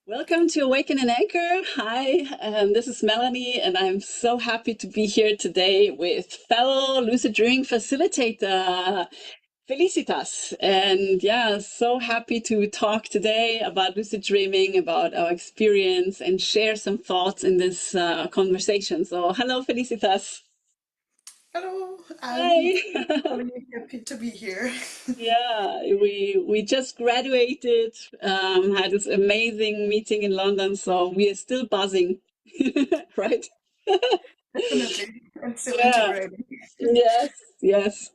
Welcome to Awaken and Anchor. Hi, this is Melanie, and I'm so happy to be here today with fellow Lucid Dreaming facilitator Felicitas. And yeah, so happy to talk today about lucid dreaming, about our experience, and share some thoughts in this conversation. So, hello, Felicitas. Hello, I'm Hi. really happy to be here. Yeah, we just graduated, had this amazing meeting in London, so we are still buzzing, right? Definitely. I'm still Yeah, integrating. yes, yes.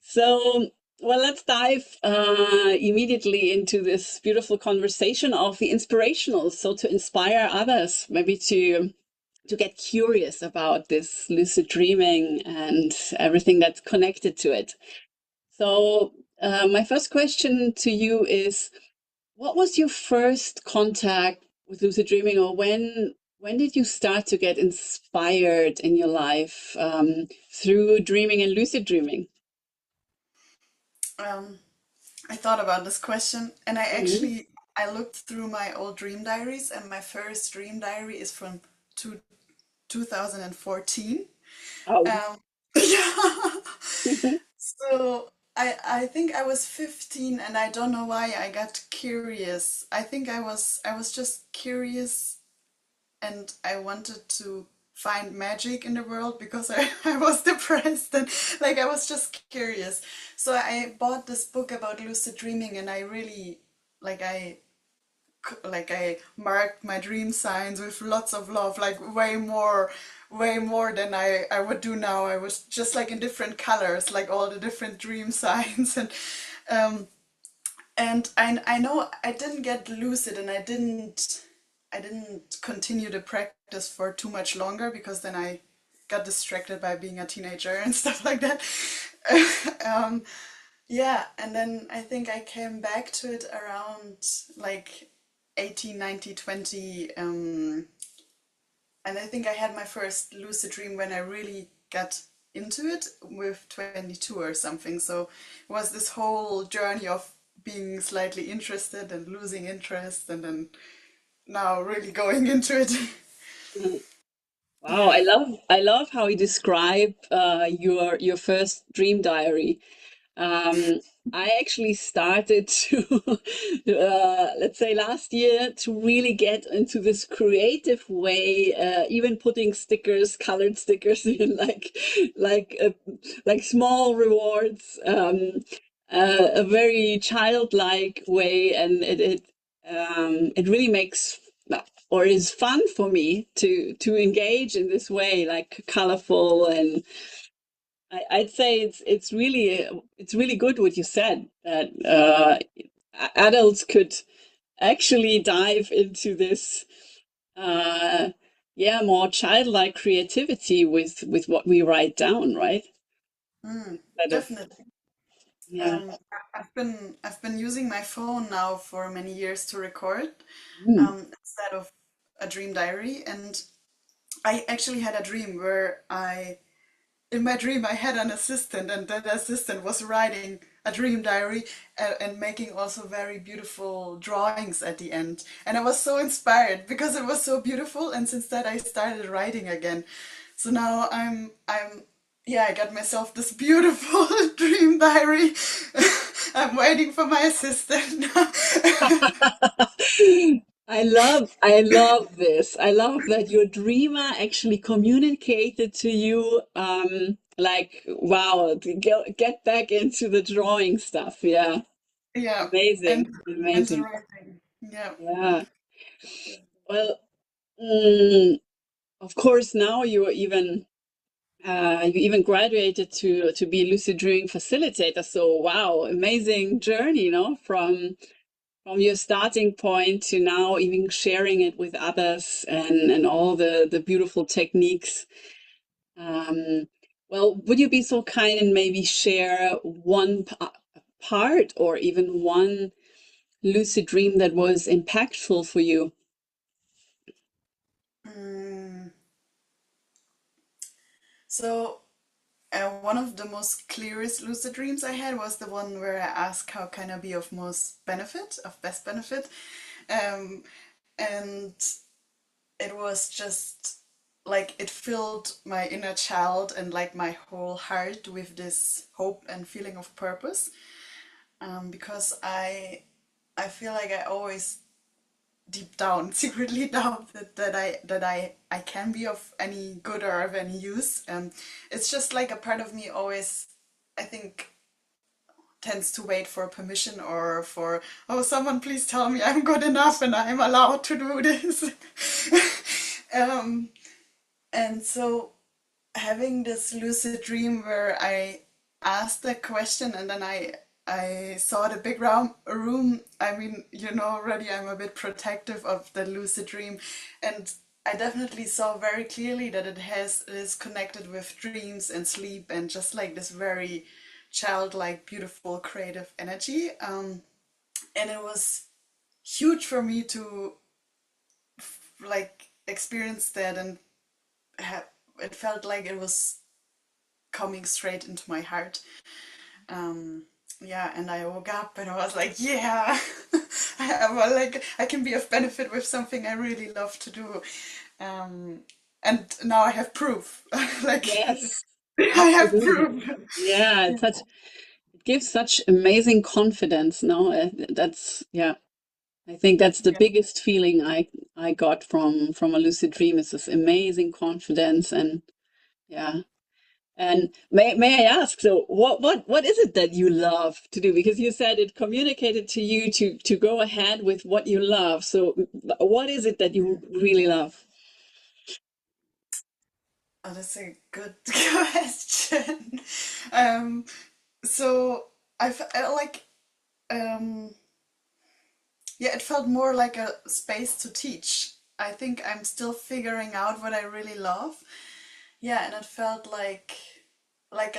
So, well, let's dive immediately into this beautiful conversation of the inspirational. So, to inspire others, maybe to get curious about this lucid dreaming and everything that's connected to it. So, my first question to you is, what was your first contact with lucid dreaming, or when did you start to get inspired in your life through dreaming and lucid dreaming? Um, I thought about this question and Mhm. I looked through my old dream diaries and my first dream diary is from two, 2014. Oh. Um, yeah. So I think I was 15 and I don't know why I got curious. I think I was just curious and I wanted to find magic in the world because I was depressed and like I was just curious. So I bought this book about lucid dreaming and I really like I marked my dream signs with lots of love, like way more than I would do now. I was just like in different colors, like all the different dream signs um and I know I didn't get lucid and I didn't continue the practice for too much longer because then I got distracted by being a teenager and stuff like that. um, yeah, and then I think I came back to it around like 18, 19, 20. And I think I had my first lucid dream when I really got into it with 22 or something. So it was this whole journey of being slightly interested and losing interest and then now really going into it. Wow, Yeah. I love how you describe your first dream diary. Um, I actually started to, let's say last year, to really get into this creative way, even putting stickers, colored stickers in, like, uh, like small rewards, a very childlike way, and it really makes or is fun for me to engage in this way, like colorful and I'd say it's really good what you said that adults could actually dive into this uh, yeah, more childlike creativity with what we write down, right? Mm, Instead of definitely. yeah. I've been using my phone now for many years to record Mm. instead of a dream diary, and I actually had a dream where I in my dream I had an assistant and that assistant was writing a dream diary and making also very beautiful drawings at the end, and I was so inspired because it was so beautiful, and since that I started writing again. So now I'm yeah, I got myself this beautiful dream diary. I'm waiting for my assistant. I love this. I love that your dreamer actually communicated to you, like, wow, to get back into the drawing stuff. Yeah, Yeah, and amazing, and the amazing. writing. Yeah. Yeah. Well, mm, of course, now you even graduated to be a lucid dreaming facilitator. So, wow, amazing journey, from your starting point to now even sharing it with others and all the beautiful techniques. Um, well, would you be so kind and maybe share one part or even one lucid dream that was impactful for you? Mm, so one of the most clearest lucid dreams I had was the one where I asked how can I be of best benefit. Um, and it was just like it filled my inner child and like my whole heart with this hope and feeling of purpose. Because I feel like I always deep down secretly doubt that I can be of any good or of any use. It's just like a part of me always, I think, tends to wait for permission or for, oh, someone please tell me I'm good enough and I'm allowed to do this. um, and so having this lucid dream where I asked that question and then I saw the big room. I mean, you know already I'm a bit protective of the lucid dream, and I definitely saw very clearly that it is connected with dreams and sleep and just like this very childlike, beautiful, creative energy. And it was huge for me to like experience that and have, it felt like it was coming straight into my heart. Um, yeah, and I woke up and I was like, yeah, well, like I can be of benefit with something I really love to do. Um, and now I have proof. Like Yes, I have absolutely. proof. Yeah, it's such it gives such amazing confidence. No, that's yeah. I think that's the Yeah. biggest feeling I got from a lucid dream is this amazing confidence and yeah. And may I ask, so what is it that you love to do? Because you said it communicated to you to go ahead with what you love. So what is it that you really love? Oh, that's a good question. Um, so I like, um, yeah, it felt more like a space to teach. I think I'm still figuring out what I really love. Yeah, and it felt like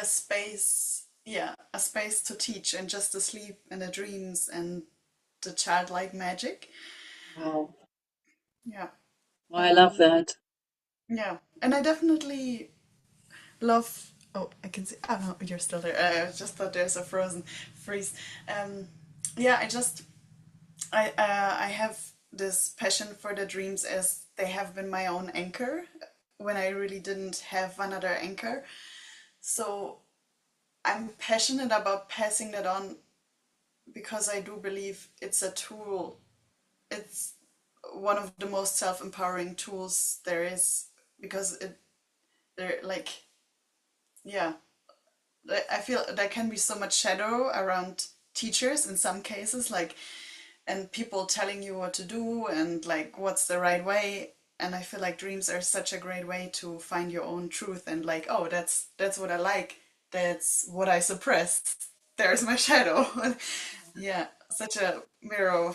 a space, yeah, a space to teach and just to sleep and the dreams and the childlike magic. Wow. Yeah. Well, I love Um, that. yeah. And I definitely love, oh, I can see, oh no, you're still there. I just thought there's a frozen freeze. Um, yeah, I have this passion for the dreams as they have been my own anchor when I really didn't have another anchor. So I'm passionate about passing that on because I do believe it's a tool. It's one of the most self-empowering tools there is because there like yeah, I feel there can be so much shadow around teachers in some cases, like, and people telling you what to do and like what's the right way. And I feel like dreams are such a great way to find your own truth and like, oh, that's what I like. That's what I suppress. There's my shadow. Yeah, such a mirror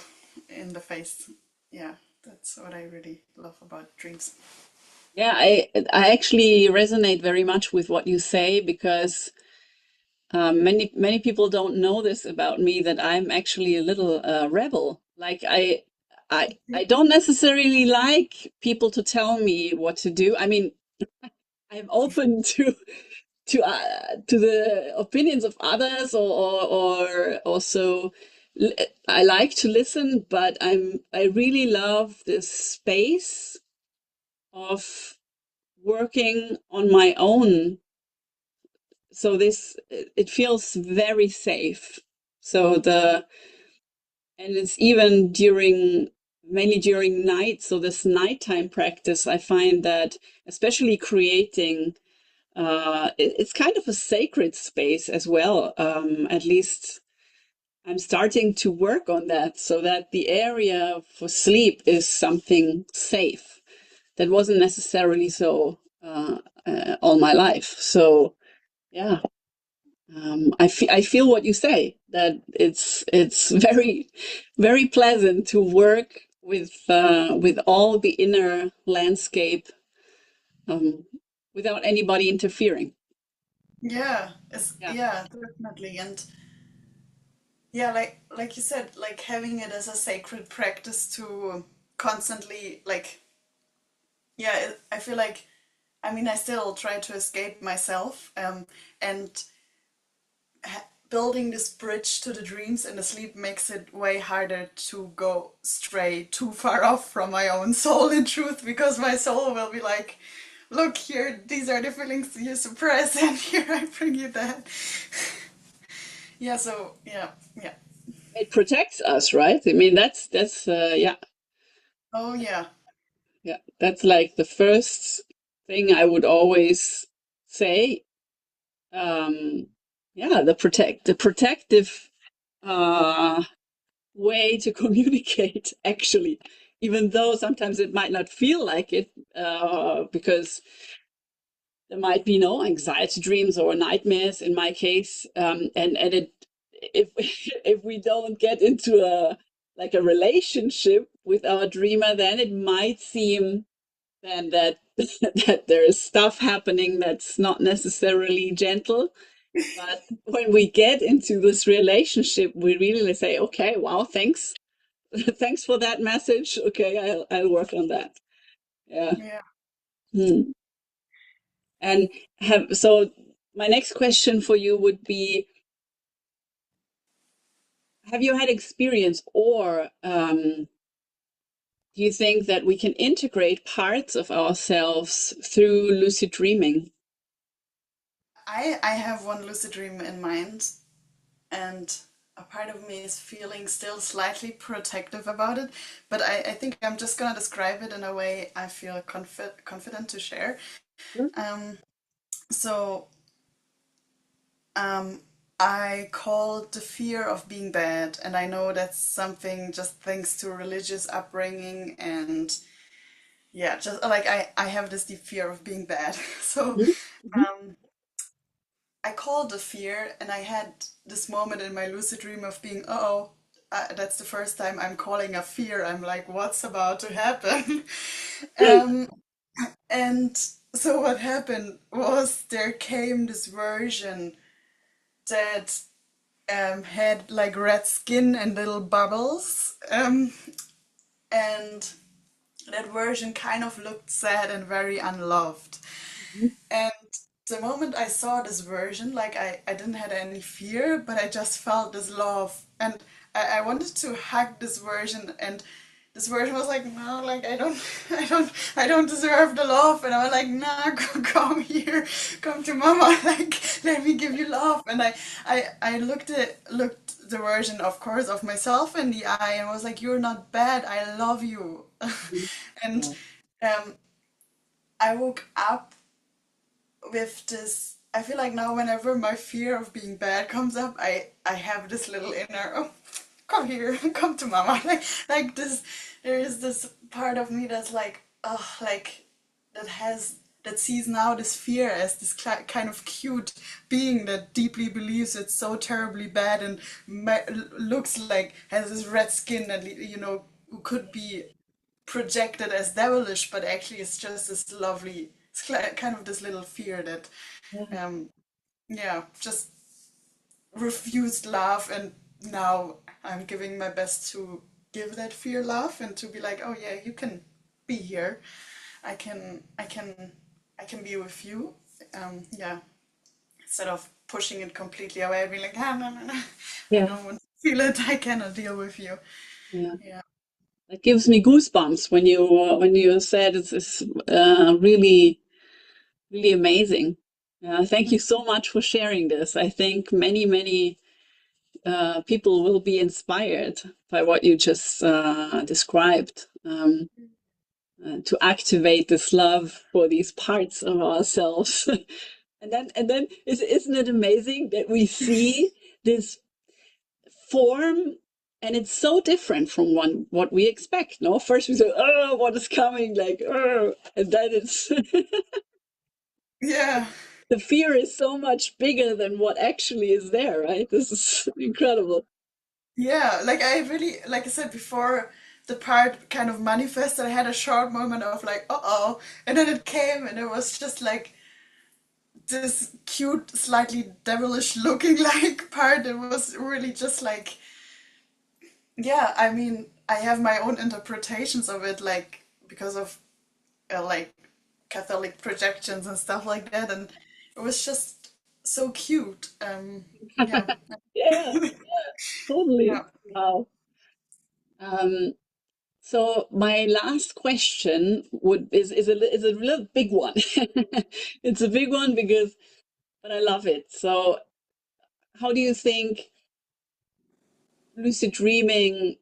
in the face. Yeah, that's what I really love about dreams. Yeah, I actually resonate very much with what you say because many people don't know this about me that I'm actually a little rebel. Like I don't necessarily like people to tell me what to do. I mean, I'm open to the opinions of others or also I like to listen, but I really love this space of working on my own. So this it feels very safe. So the and it's even during mainly during night. So this nighttime practice, I find that especially creating it's kind of a sacred space as well. At least I'm starting to work on that so that the area for sleep is something safe. That wasn't necessarily so all my life. So yeah, I feel what you say that it's very pleasant to work with all the inner landscape um, without anybody interfering. Yeah, it's Yeah. yeah, definitely. And yeah, like you said, like having it as a sacred practice to constantly like yeah, I feel like I mean I still try to escape myself and building this bridge to the dreams, and the sleep makes it way harder to go stray too far off from my own soul in truth, because my soul will be like, look here, these are the feelings you suppress, and here I bring you that. Yeah, so yeah, yeah. It protects us, right? I mean, yeah, Oh yeah. yeah. That's like the first thing I would always say. Um, yeah, the protective uh way to communicate, actually, even though sometimes it might not feel like it, because there might be no anxiety dreams or nightmares in my case, and it if if we don't get into a like a relationship with our dreamer, then it might seem then that that there is stuff happening that's not necessarily gentle. But when we get into this relationship, we really say, okay, wow, thanks. Thanks for that message. Okay, I'll work on that. Yeah. Yeah. Hmm. And have so my next question for you would be, have you had experience, or do you think that we can integrate parts of ourselves through lucid dreaming? I have one lucid dream in mind, and a part of me is feeling still slightly protective about it, but I think I'm just gonna describe it in a way I feel confident to share. Um, so um, I call the fear of being bad, and I know that's something just thanks to religious upbringing, and yeah, just like I have this deep fear of being bad. So Mhm, mhm, um, I called the fear, and I had this moment in my lucid dream of being, oh, that's the first time I'm calling a fear. I'm like, what's about to happen? um, and so what happened was there came this version that had like red skin and little bubbles, and that version kind of looked sad and very unloved. mhm, And the moment I saw this version, like I didn't have any fear, but I just felt this love. And I wanted to hug this version, and this version was like, no, like I don't deserve the love. And I was like, nah, come here, come to mama, like let me give you love. And I looked the version, of course, of myself in the eye, and was like, you're not bad, I love you. mhm. And Yeah. um, I woke up with this. I feel like now whenever my fear of being bad comes up, I have this little inner, oh, come here, come to mama, like this. There is this part of me that's like, oh, like that has that sees now this fear as this kind of cute being that deeply believes it's so terribly bad, and looks like has this red skin, and who could be projected as devilish, but actually it's just this lovely, it's kind of this little fear that, Yeah. um, yeah, just refused love, and now I'm giving my best to give that fear love and to be like, oh yeah, you can be here. I can, I can, I can be with you. Yeah, instead of pushing it completely away, being like, ah, no, no, no, I Yeah. don't want to feel it. I cannot deal with you. Yeah. Yeah. It gives me goosebumps when you said it's really really amazing. Thank you so much for sharing this. I think many people will be inspired by what you just described, to activate this love for these parts of ourselves. And then isn't it amazing that we see this form, and it's so different from what we expect. No, first we say, oh, what is coming, like, oh, and then it's Yeah. the fear is so much bigger than what actually is there, right? This is incredible. Yeah, like I really, like I said before, the part kind of manifested. I had a short moment of like, uh-oh, and then it came, and it was just like this cute, slightly devilish looking like part. It was really just like, yeah, I mean, I have my own interpretations of it, like because of like Catholic projections and stuff like that, and it was just. so cute. Yeah. Yeah, totally. Yeah. Wow. Um, so my last question would is a little big one. It's a big one because, but I love it. So, how do you think lucid dreaming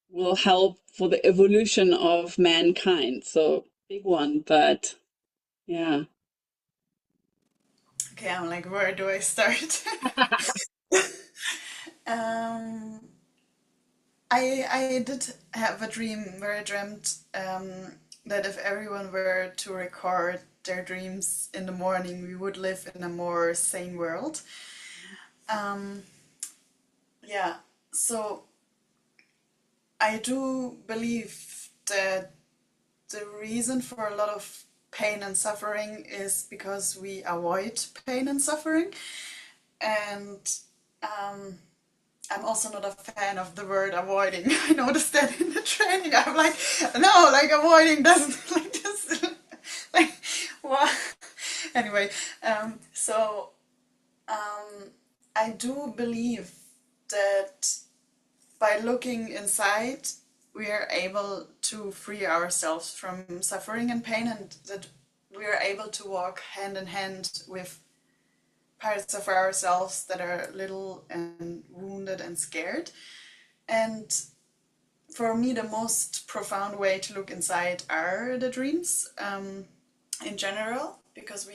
will help for the evolution of mankind? So, big one, but yeah. Okay, I'm like, where do I start? um, I did have a dream where I dreamt that if everyone were to record their dreams in the morning, we would live in a more sane world. Um, yeah, so I do believe that the reason for a lot of pain and suffering is because we avoid pain and suffering. And um, I'm also not a fan of the word avoiding. I noticed that in the training. I'm like, no, like avoiding doesn't like this. Like, what? Anyway, so I do believe that by looking inside, we are able to free ourselves from suffering and pain, and that we are able to walk hand in hand with parts of ourselves that are little and wounded and scared. And for me, the most profound way to look inside are the dreams in general, because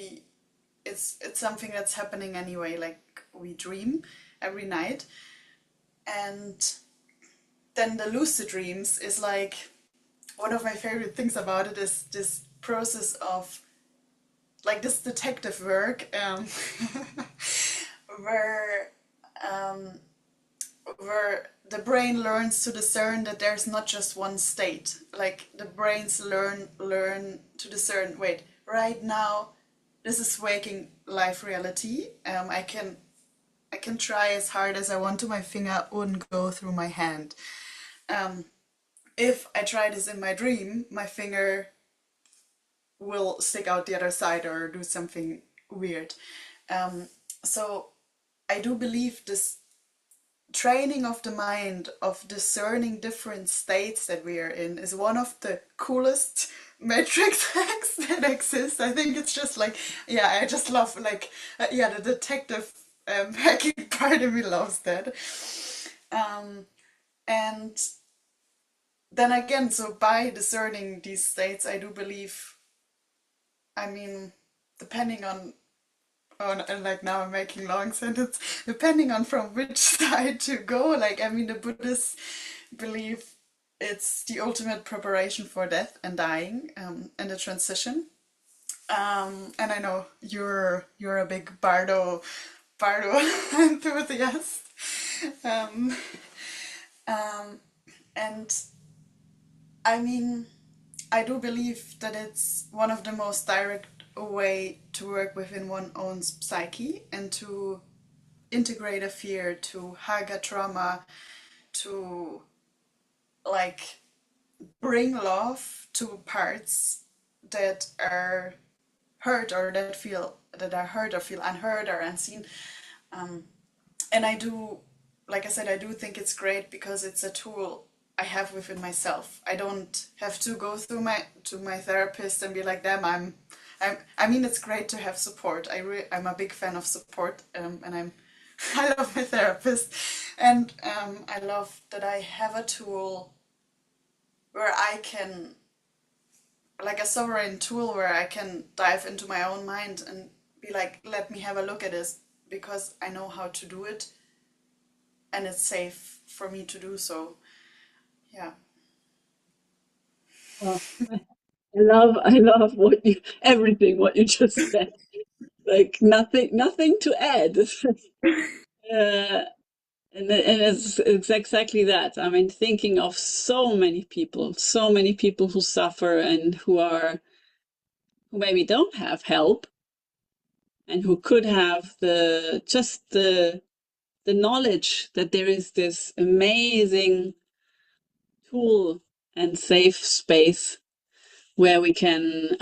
it's something that's happening anyway. Like we dream every night, and then the lucid dreams is like one of my favorite things about it is this process of like this detective work where um, where the brain learns to discern that there's not just one state. Like the brains learn to discern. Wait, right now, this is waking life reality. I can try as hard as I want to. My finger wouldn't go through my hand. Um, if I try this in my dream, my finger will stick out the other side or do something weird. Um, so I do believe this training of the mind of discerning different states that we are in is one of the coolest matrix hacks that exist. I think it's just like, yeah, I just love like, yeah, the detective hacking part of me loves that. Um, and then again, so by discerning these states, I do believe, I mean, depending on and like now I'm making long sentence, depending on from which side to go. Like I mean, the Buddhists believe it's the ultimate preparation for death and dying, and the transition. And I know you're a big Bardo enthusiast. Um, um, and I mean, I do believe that it's one of the most direct way to work within one's own psyche and to integrate a fear, to hug a trauma, to like bring love to parts that are hurt or that are hurt or feel unheard or unseen. And I do, like I said, I do think it's great because it's a tool I have within myself. I don't have to go through my therapist and be like, damn, I mean, it's great to have support. I'm a big fan of support, and I love my therapist, and I love that I have a tool where I can, like a sovereign tool, where I can dive into my own mind and be like, let me have a look at this because I know how to do it, and it's safe for me to do so. Yeah. Well, I love everything what you just said. Like nothing to add. Uh, and it's exactly that. I mean, thinking of so many people who suffer and who maybe don't have help and who could have the knowledge that there is this amazing tool and safe space where we can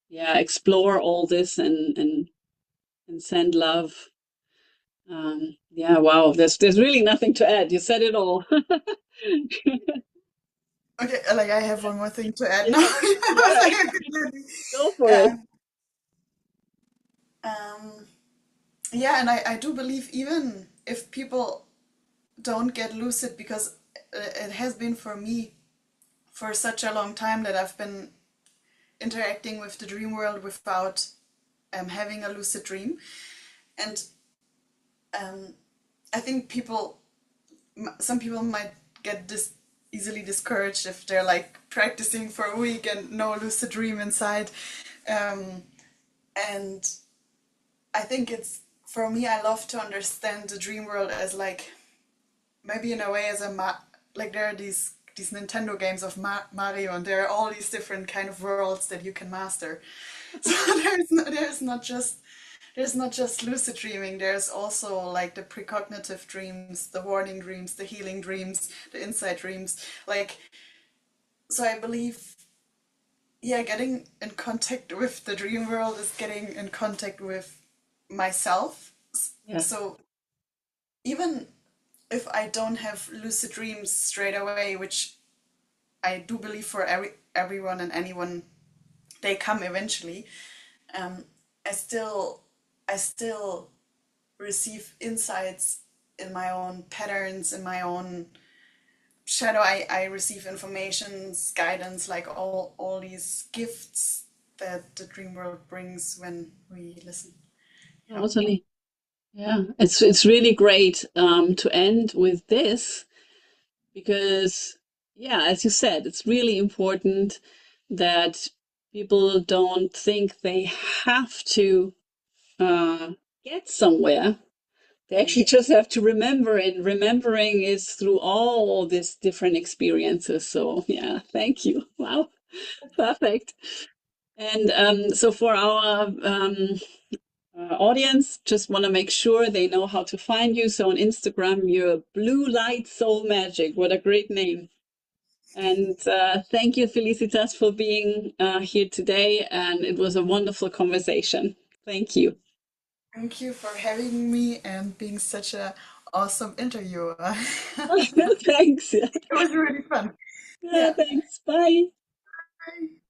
yeah explore all this and and send love. Yeah, wow. There's really nothing to add. You said it all. Okay, like I have one more thing to add now. Yeah, I was yeah. like, okay, Go for it. yeah. Um, yeah, and I do believe even if people don't get lucid, because it has been for me for such a long time that I've been interacting with the dream world without having a lucid dream. And um, I think some people might get easily discouraged if they're like practicing for a week and no lucid dream inside. Um, and I think it's for me, I love to understand the dream world as like maybe in a way as like there are these Nintendo games of Mario, and there are all these different kind of worlds that you can master. So there's not just lucid dreaming. There's also like the precognitive dreams, the warning dreams, the healing dreams, the insight dreams. Like so, I believe yeah, getting in contact with the dream world is getting in contact with myself. Yeah, So even if I don't have lucid dreams straight away, which I do believe for everyone and anyone, they come eventually. Um, I still receive insights in my own patterns, in my own shadow. I receive informations, guidance, like all these gifts that the dream world brings when we listen. Yeah. totally. Yeah, it's really great to end with this because, yeah, as you said, it's really important that people don't think they have to uh, get somewhere. They Mm. actually just have to remember, and remembering is through all these different experiences. So, yeah, thank you. Wow, perfect. And so, for our audience, just want to make sure they know how to find you. So, on Instagram, you're Blue Light Soul Magic. What a great name. And thank you, Felicitas, for being here today. And it was a wonderful conversation. Thank you. Thank you for having me and being such a awesome interviewer. Thanks. It was really fun. Yeah, Yeah. thanks. Bye. Bye.